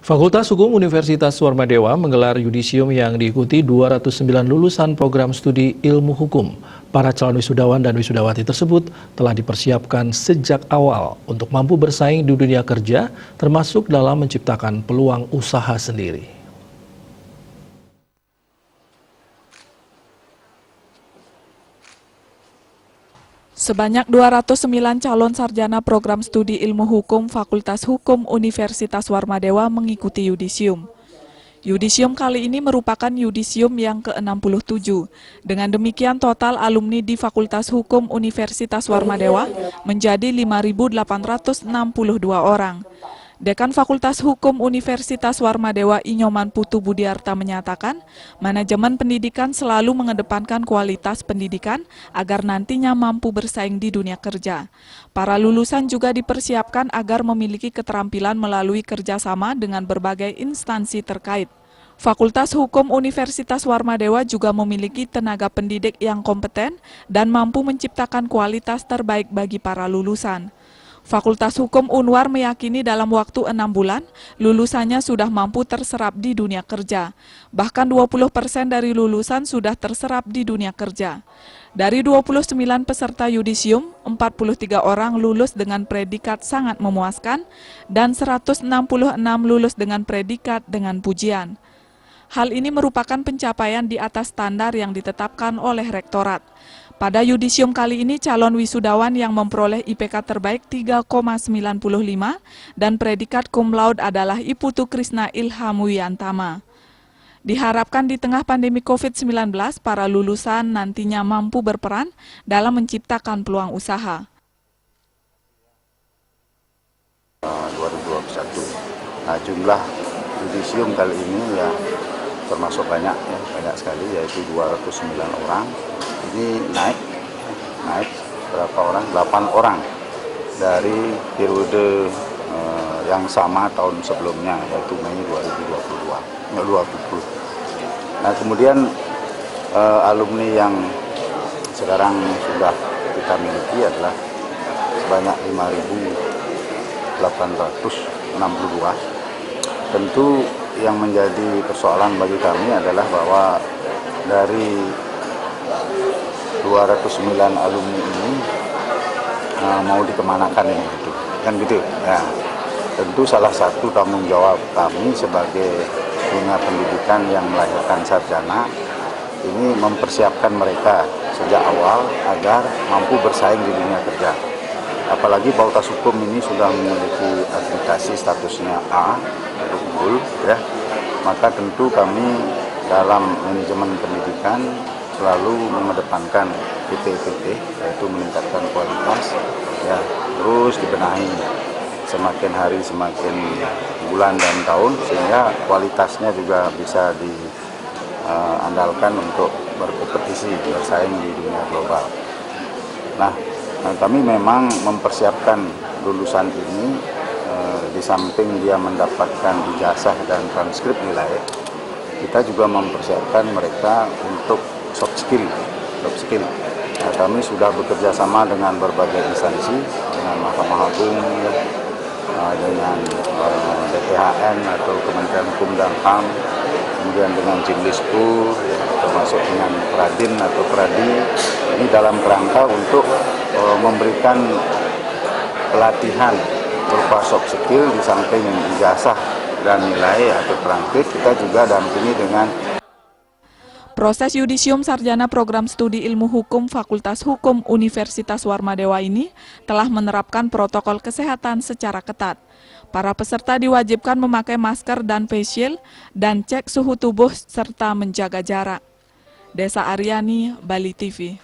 Fakultas Hukum Universitas Warmadewa menggelar yudisium yang diikuti 209 lulusan program studi ilmu hukum. Para calon wisudawan dan wisudawati tersebut telah dipersiapkan sejak awal untuk mampu bersaing di dunia kerja, termasuk dalam menciptakan peluang usaha sendiri. Sebanyak 209 calon sarjana program studi ilmu hukum Fakultas Hukum Universitas Warmadewa mengikuti yudisium. Yudisium kali ini merupakan yudisium yang ke-67. Dengan demikian total alumni di Fakultas Hukum Universitas Warmadewa menjadi 5.862 orang. Dekan Fakultas Hukum Universitas Warmadewa Inyoman Putu Budiarta menyatakan, manajemen pendidikan selalu mengedepankan kualitas pendidikan agar nantinya mampu bersaing di dunia kerja. Para lulusan juga dipersiapkan agar memiliki keterampilan melalui kerjasama dengan berbagai instansi terkait. Fakultas Hukum Universitas Warmadewa juga memiliki tenaga pendidik yang kompeten dan mampu menciptakan kualitas terbaik bagi para lulusan. Fakultas Hukum Unwar meyakini dalam waktu 6 bulan, lulusannya sudah mampu terserap di dunia kerja. Bahkan 20% dari lulusan sudah terserap di dunia kerja. Dari 29 peserta yudisium, 43 orang lulus dengan predikat sangat memuaskan dan 166 lulus dengan predikat dengan pujian. Hal ini merupakan pencapaian di atas standar yang ditetapkan oleh Rektorat. Pada yudisium kali ini, calon wisudawan yang memperoleh IPK terbaik 3,95 dan predikat cum laude adalah Iputu Krisna Ilham Wiyantama. Diharapkan di tengah pandemi COVID-19, para lulusan nantinya mampu berperan dalam menciptakan peluang usaha. 2021. Nah, jumlah yudisium kali ini ya termasuk banyak sekali, yaitu 209 orang. Ini naik berapa orang? 8 orang dari periode yang sama tahun sebelumnya, yaitu Mei 2020. Nah, kemudian alumni yang sekarang sudah kita miliki adalah sebanyak 5.862. Tentu yang menjadi persoalan bagi kami adalah bahwa dari 209 alumni ini mau dikemanakan ini gitu. Kan gitu ya. Tentu salah satu tanggung jawab kami sebagai dunia pendidikan yang melahirkan sarjana ini mempersiapkan mereka sejak awal agar mampu bersaing di dunia kerja. Apalagi Fakultas Hukum ini sudah memiliki akreditasi statusnya A atau unggul ya. Maka tentu kami dalam manajemen pendidikan selalu mengedepankan PT, yaitu meningkatkan kualitas, ya terus dibenahi semakin hari semakin bulan dan tahun, sehingga kualitasnya juga bisa diandalkan untuk berkompetisi bersaing di dunia global. Nah, kami memang mempersiapkan lulusan ini di samping dia mendapatkan ijazah dan transkrip nilai, kita juga mempersiapkan mereka untuk soft skill. Nah, kami sudah bekerja sama dengan berbagai instansi, dengan Mahkamah Agung, dengan BPHN atau Kementerian Hukum dan HAM, kemudian dengan Jimlisku, termasuk dengan Pradin atau Pradi. Ini dalam kerangka untuk memberikan pelatihan berupa soft skill di samping ijazah dan nilai atau transkrip. Kita juga dampingi dengan proses yudisium sarjana program studi ilmu hukum Fakultas Hukum Universitas Warmadewa ini telah menerapkan protokol kesehatan secara ketat. Para peserta diwajibkan memakai masker dan face shield dan cek suhu tubuh serta menjaga jarak. Desa Aryani, Bali TV.